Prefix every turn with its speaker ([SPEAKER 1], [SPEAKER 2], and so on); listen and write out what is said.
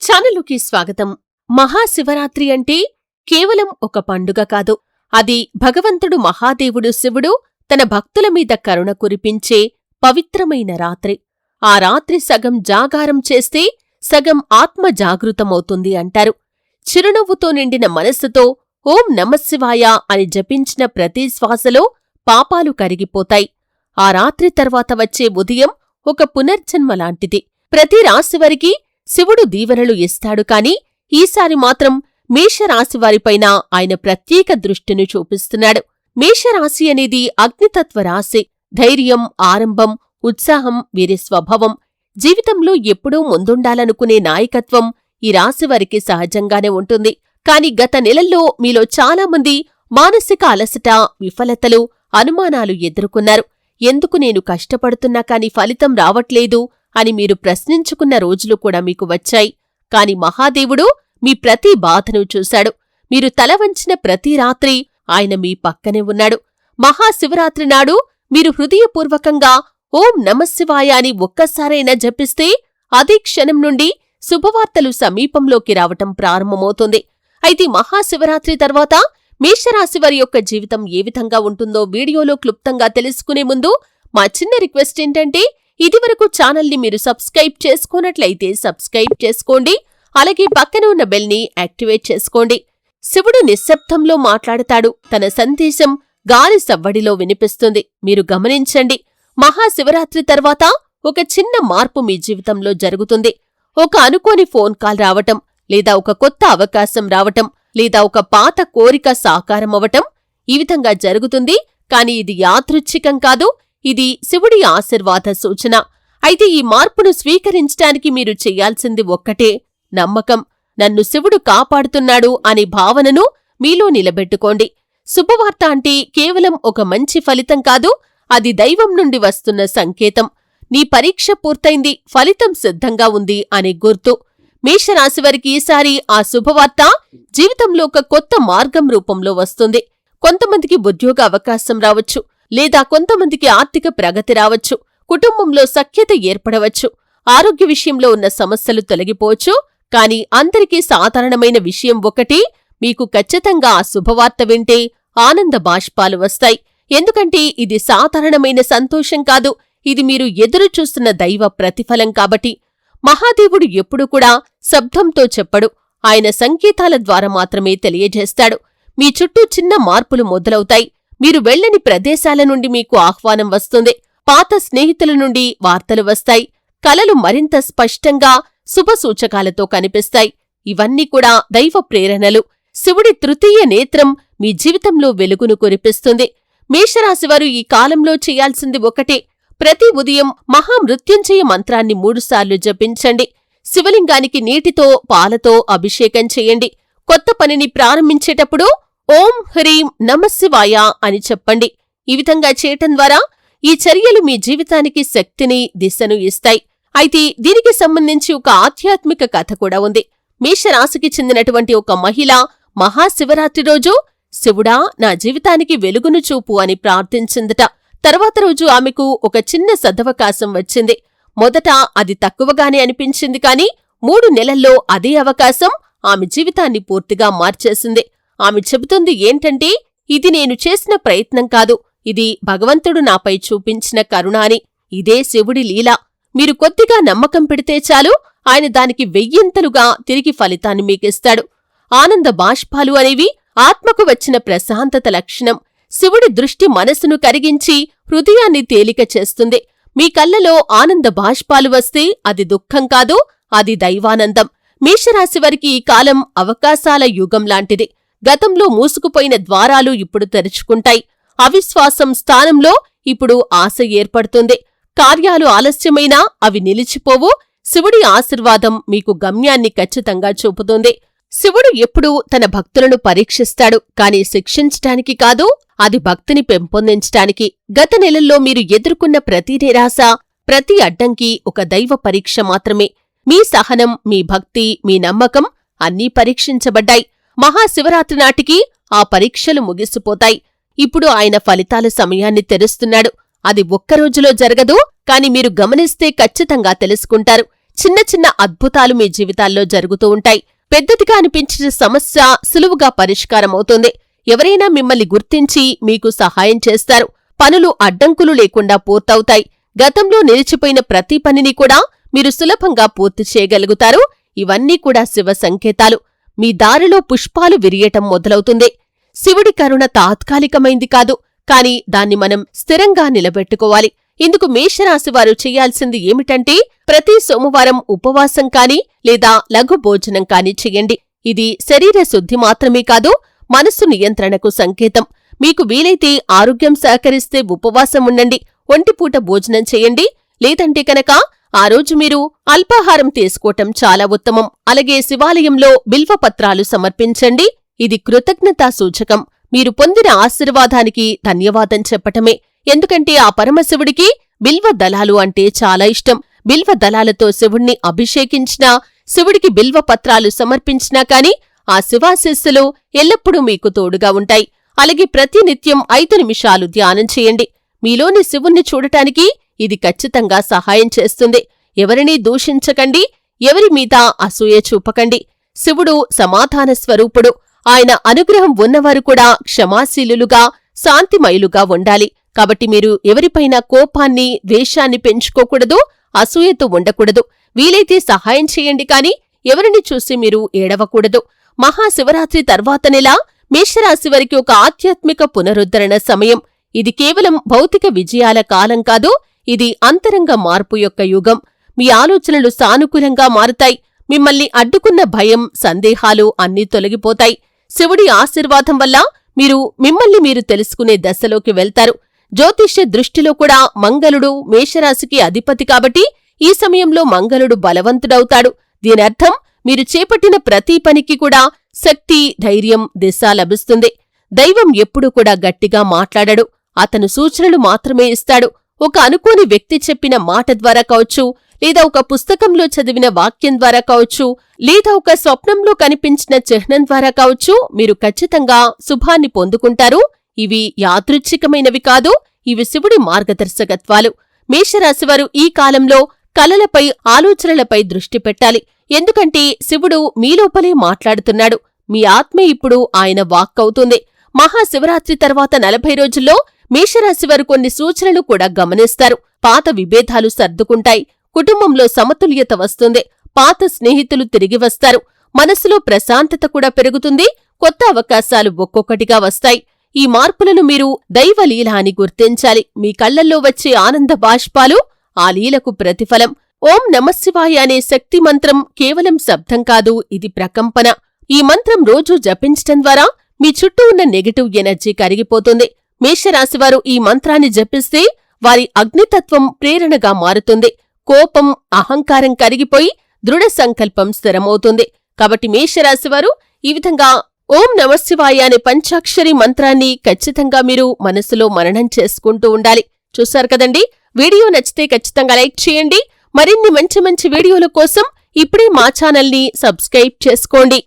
[SPEAKER 1] ఛానలుకి స్వాగతం. మహాశివరాత్రి అంటే కేవలం ఒక పండుగ కాదు. అది భగవంతుడు మహాదేవుడు శివుడు తన భక్తుల మీద కరుణ కురిపించే పవిత్రమైన రాత్రి. ఆ రాత్రి సగం జాగారం చేస్తే సగం ఆత్మ జాగృతమవుతుంది అంటారు. చిరునవ్వుతో నిండిన మనస్సుతో ఓం నమఃశివాయ అని జపించిన ప్రతి శ్వాసలో పాపాలు కరిగిపోతాయి. ఆ రాత్రి తర్వాత వచ్చే ఉదయం ఒక పునర్జన్మలాంటిది. ప్రతి రాశివారికి శివుడు దీవెనలు ఇస్తాడు కాని ఈసారి మాత్రం మేషరాశివారిపైన ఆయన ప్రత్యేక దృష్టిని చూపిస్తున్నాడు. మేషరాశి అనేది అగ్నితత్వ రాశి. ధైర్యం, ఆరంభం, ఉత్సాహం వీరి స్వభావం. జీవితంలో ఎప్పుడూ ముందుండాలనుకునే నాయకత్వం ఈ రాశివారికి సహజంగానే ఉంటుంది. కాని గత నెలల్లో మీలో చాలామంది మానసిక అలసట, విఫలతలు, అనుమానాలు ఎదుర్కొన్నారు. ఎందుకు నేను కష్టపడుతున్నా కాని ఫలితం రావట్లేదు అని మీరు ప్రశ్నించుకున్న రోజులు కూడా మీకు వచ్చాయి. కాని మహాదేవుడు మీ ప్రతి బాధను చూశాడు. మీరు తలవంచిన ప్రతి రాత్రి ఆయన మీ పక్కనే ఉన్నాడు. మహాశివరాత్రి నాడు మీరు హృదయపూర్వకంగా ఓం నమఃశివాయ అని ఒక్కసారైనా జపిస్తే అదే క్షణం నుండి శుభవార్తలు సమీపంలోకి రావటం ప్రారంభమవుతుంది. అయితే మహాశివరాత్రి తర్వాత మేషరాశివారి యొక్క జీవితం ఏ విధంగా ఉంటుందో వీడియోలో క్లుప్తంగా తెలుసుకునే ముందు మా చిన్న రిక్వెస్ట్ ఏంటంటే, ఇదివరకు ఛానల్ని మీరు సబ్స్క్రైబ్ చేసుకోనట్లయితే సబ్స్క్రైబ్ చేసుకోండి. అలాగే పక్కన ఉన్న బెల్ని యాక్టివేట్ చేసుకోండి. శివుడు నిశ్శబ్దంలో మాట్లాడతాడు. తన సందేశం గాలి సవ్వడిలో వినిపిస్తుంది. మీరు గమనించండి. మహాశివరాత్రి తర్వాత ఒక చిన్న మార్పు మీ జీవితంలో జరుగుతుంది. ఒక అనుకోని ఫోన్ కాల్ రావటం, లేదా ఒక కొత్త అవకాశం రావటం, లేదా ఒక పాత కోరిక సాకారమవటం ఈ విధంగా జరుగుతుంది. కాని ఇది యాదృచ్ఛికం కాదు. ఇది శివుడి ఆశీర్వాద సూచన. అయితే ఈ మార్పును స్వీకరించటానికి మీరు చెయ్యాల్సింది ఒక్కటే, నమ్మకం. నన్ను శివుడు కాపాడుతున్నాడు అనే భావనను మీలో నిలబెట్టుకోండి. శుభవార్త అంటే కేవలం ఒక మంచి ఫలితం కాదు, అది దైవం నుండి వస్తున్న సంకేతం. నీ పరీక్ష పూర్తయింది, ఫలితం సిద్ధంగా ఉంది అనే గుర్తు. మేషరాశివారికి ఈసారి ఆ శుభవార్త జీవితంలో ఒక కొత్త మార్గం రూపంలో వస్తుంది. కొంతమందికి ఉద్యోగ అవకాశం రావచ్చు, లేదా కొంతమందికి ఆర్థిక ప్రగతి రావచ్చు. కుటుంబంలో సఖ్యత ఏర్పడవచ్చు. ఆరోగ్య విషయంలో ఉన్న సమస్యలు తొలగిపోవచ్చు. కాని అందరికీ సాధారణమైన విషయం ఒకటి, మీకు ఖచ్చితంగా ఆ శుభవార్త వింటే ఆనంద బాష్పాలు వస్తాయి. ఎందుకంటే ఇది సాధారణమైన సంతోషం కాదు, ఇది మీరు ఎదురుచూస్తున్న దైవ ప్రతిఫలం కాబట్టి. మహాదేవుడు ఎప్పుడూ కూడా శబ్దంతో చెప్పడు, ఆయన సంకేతాల ద్వారా మాత్రమే తెలియజేస్తాడు. మీ చుట్టూ చిన్న మార్పులు మొదలవుతాయి. మీరు వెళ్లని ప్రదేశాల నుండి మీకు ఆహ్వానం వస్తుంది. పాత స్నేహితుల నుండి వార్తలు వస్తాయి. కలలు మరింత స్పష్టంగా శుభసూచకాలతో కనిపిస్తాయి. ఇవన్నీ కూడా దైవ ప్రేరణలు. శివుడి తృతీయ నేత్రం మీ జీవితంలో వెలుగును కురిపిస్తుంది. మేషరాశివారు ఈ కాలంలో చేయాల్సింది ఒకటే, ప్రతి ఉదయం మహామృత్యుంజయ మంత్రాన్ని 3 సార్లు జపించండి. శివలింగానికి నీటితో, పాలతో అభిషేకం చేయండి. కొత్త పనిని ప్రారంభించేటప్పుడు ఓం హ్రీం నమఃశివాయ అని చెప్పండి. ఈ విధంగా చేయటం ద్వారా ఈ చర్యలు మీ జీవితానికి శక్తిని, దిశను ఇస్తాయి. అయితే దీనికి సంబంధించి ఒక ఆధ్యాత్మిక కథ కూడా ఉంది. మేషరాశికి చెందినటువంటి ఒక మహిళ మహాశివరాత్రి రోజు శివుడా నా జీవితానికి వెలుగును చూపు అని ప్రార్థించిందట. తర్వాత రోజు ఆమెకు ఒక చిన్న సదవకాశం వచ్చింది. మొదట అది తక్కువగానే అనిపించింది కాని 3 నెలల్లో అదే అవకాశం ఆమె జీవితాన్ని పూర్తిగా మార్చేసింది. ఆమె చెబుతుంది ఏంటంటే, ఇది నేను చేసిన ప్రయత్నం కాదు, ఇది భగవంతుడు నాపై చూపించిన కరుణ అని. ఇదే శివుడి లీల. మీరు కొద్దిగా నమ్మకం పెడితే చాలు, ఆయన దానికి 1000ంతలుగా తిరిగి ఫలితాన్ని మీకిస్తాడు. ఆనంద బాష్పాలు అనేవి ఆత్మకు వచ్చిన ప్రశాంతత లక్షణం. శివుడి దృష్టి మనసును కరిగించి హృదయాన్ని తేలిక చేస్తుంది. మీ కళ్ళలో ఆనంద బాష్పాలు వస్తే అది దుఃఖం కాదు, అది దైవానందం. మేషరాశివారికి ఈ కాలం అవకాశాల యుగం లాంటిది. గతంలో మూసుకుపోయిన ద్వారాలు ఇప్పుడు తెరుచుకుంటాయి. అవిశ్వాసం స్థానంలో ఇప్పుడు ఆశ ఏర్పడుతుంది. కార్యాలు ఆలస్యమైనా అవి నిలిచిపోవు. శివుడి ఆశీర్వాదం మీకు గమ్యాన్ని ఖచ్చితంగా చూపుతుంది. శివుడు ఎప్పుడూ తన భక్తులను పరీక్షిస్తాడు, కాని శిక్షించటానికి కాదు, అది భక్తిని పెంపొందించటానికి. గత నెలల్లో మీరు ఎదుర్కొన్న ప్రతి నిరాశ, ప్రతి అడ్డంకి ఒక దైవ పరీక్ష మాత్రమే. మీ సహనం, మీ భక్తి, మీ నమ్మకం అన్నీ పరీక్షించబడ్డాయి. మహాశివరాత్రి నాటికి ఆ పరీక్షలు ముగిసిపోతాయి. ఇప్పుడు ఆయన ఫలితాల సమయాన్ని తెరుస్తున్నాడు. అది ఒక్కరోజులో జరగదు, కాని మీరు గమనిస్తే ఖచ్చితంగా తెలుసుకుంటారు. చిన్న చిన్న అద్భుతాలు మీ జీవితాల్లో జరుగుతూ ఉంటాయి. పెద్దదిగా అనిపించిన సమస్య సులువుగా పరిష్కారమవుతుంది. ఎవరైనా మిమ్మల్ని గుర్తించి మీకు సహాయం చేస్తారు. పనులు అడ్డంకులు లేకుండా పూర్తవుతాయి. గతంలో నిలిచిపోయిన ప్రతి పనిని కూడా మీరు సులభంగా పూర్తి చేయగలుగుతారు. ఇవన్నీ కూడా శివ సంకేతాలు. మీ దారిలో పుష్పాలు విరియటం మొదలవుతుంది. శివుడి కరుణ తాత్కాలికమైంది కాదు, కాని దాన్ని మనం స్థిరంగా నిలబెట్టుకోవాలి. ఇందుకు మేషరాశివారు చెయ్యాల్సింది ఏమిటంటే, ప్రతి సోమవారం ఉపవాసం కాని లేదా లఘు భోజనం కాని చెయ్యండి. ఇది శరీర శుద్ధి మాత్రమే కాదు, మనస్సు నియంత్రణకు సంకేతం. మీకు వీలైతే ఆరోగ్యం సహకరిస్తే ఉపవాసం ఉండండి, ఒంటిపూట భోజనం చెయ్యండి. లేదంటే కనుక ఆ రోజు మీరు అల్పాహారం తీసుకోవటం చాలా ఉత్తమం. అలాగే శివాలయంలో బిల్వపత్రాలు సమర్పించండి. ఇది కృతజ్ఞతా సూచకం. మీరు పొందిన ఆశీర్వాదానికి ధన్యవాదం చెప్పటమే. ఎందుకంటే ఆ పరమశివుడికి బిల్వ దళాలు అంటే చాలా ఇష్టం. బిల్వ దళాలతో శివుణ్ణి అభిషేకించినా, శివుడికి బిల్వపత్రాలు సమర్పించినా కాని ఆ శివాశీస్సులు ఎల్లప్పుడూ మీకు తోడుగా ఉంటాయి. అలాగే ప్రతినిత్యం 5 నిమిషాలు ధ్యానం చేయండి. మీలోని శివుణ్ణి చూడటానికి ఇది ఖచ్చితంగా సహాయం చేస్తుంది. ఎవరినీ దూషించకండి, ఎవరి మీద అసూయ చూపకండి. శివుడు సమాధాన స్వరూపుడు. ఆయన అనుగ్రహం ఉన్నవారు కూడా క్షమాశీలులుగా, శాంతిమయులుగా ఉండాలి. కాబట్టి మీరు ఎవరిపైనా కోపాన్ని, ద్వేషాన్ని పెంచుకోకూడదు, అసూయతో ఉండకూడదు. వీలైతే సహాయం చేయండి కాని ఎవరిని చూసి మీరు ఏడవకూడదు. మహాశివరాత్రి తర్వాత నెల మేషరాశివారికి ఒక ఆధ్యాత్మిక పునరుద్ధరణ సమయం. ఇది కేవలం భౌతిక విజయాల కాలం కాదు, ఇది అంతరంగ మార్పు యొక్క యుగం. మీ ఆలోచనలు సానుకూలంగా మారుతాయి. మిమ్మల్ని అడ్డుకున్న భయం, సందేహాలు అన్నీ తొలగిపోతాయి. శివుడి ఆశీర్వాదం వల్ల మిమ్మల్ని మీరు తెలుసుకునే దశలోకి వెళ్తారు. జ్యోతిష్య దృష్టిలో కూడా మంగళుడు మేషరాశికి అధిపతి కాబట్టి ఈ సమయంలో మంగళుడు బలవంతుడవుతాడు. దీనర్థం మీరు చేపట్టిన ప్రతి పనికి కూడా శక్తి, ధైర్యం, దిశ లభిస్తుంది. దైవం ఎప్పుడూ కూడా గట్టిగా మాట్లాడడు, అతను సూచనలు మాత్రమే ఇస్తాడు. ఒక అనుకోని వ్యక్తి చెప్పిన మాట ద్వారా కావచ్చు, లేదా ఒక పుస్తకంలో చదివిన వాక్యం ద్వారా కావచ్చు, లేదా ఒక స్వప్నంలో కనిపించిన చిహ్నం ద్వారా కావచ్చు, మీరు ఖచ్చితంగా శుభాన్ని పొందుకుంటారు. ఇవి యాదృచ్ఛికమైనవి కాదు, ఇవి శివుడి మార్గదర్శకత్వాలు. మేషరాశివారు ఈ కాలంలో కలలపై, ఆలోచనలపై దృష్టి పెట్టాలి. ఎందుకంటే శివుడు మీలోపలే మాట్లాడుతున్నాడు. మీ ఆత్మే ఇప్పుడు ఆయన వాక్కవుతుంది. మహాశివరాత్రి తర్వాత 40 రోజుల్లో మేషరాశివారు కొన్ని సూచనలు కూడా గమనిస్తారు. పాత విభేదాలు సర్దుకుంటాయి. కుటుంబంలో సమతుల్యత వస్తుంది. పాత స్నేహితులు తిరిగి వస్తారు. మనసులో ప్రశాంతత కూడా పెరుగుతుంది. కొత్త అవకాశాలు ఒక్కొక్కటిగా వస్తాయి. ఈ మార్పులను మీరు దైవలీల అని గుర్తించాలి. మీ కళ్లల్లో వచ్చే ఆనంద బాష్పాలు ఆ లీలకు ప్రతిఫలం. ఓం నమశివాయ అనే శక్తి మంత్రం కేవలం శబ్దం కాదు, ఇది ప్రకంపన. ఈ మంత్రం రోజూ జపించటం ద్వారా మీ చుట్టూ ఉన్న నెగటివ్ ఎనర్జీ కరిగిపోతుంది. మేషరాశివారు ఈ మంత్రాన్ని జపిస్తే వారి అగ్నితత్వం ప్రేరణగా మారుతుంది. కోపం, అహంకారం కరిగిపోయి దృఢ సంకల్పం స్థిరమవుతుంది. కాబట్టి మేషరాశివారు ఈ విధంగా ఓం నమశివాయ అనే పంచాక్షరి మంత్రాన్ని ఖచ్చితంగా మీరు మనసులో మననం చేసుకుంటూ ఉండాలి. చూశారు కదండి, వీడియో నచ్చితే ఖచ్చితంగా లైక్ చేయండి. మరిన్ని మంచి మంచి వీడియోల కోసం ఇప్పుడే మా ఛానల్ని సబ్స్క్రైబ్ చేసుకోండి.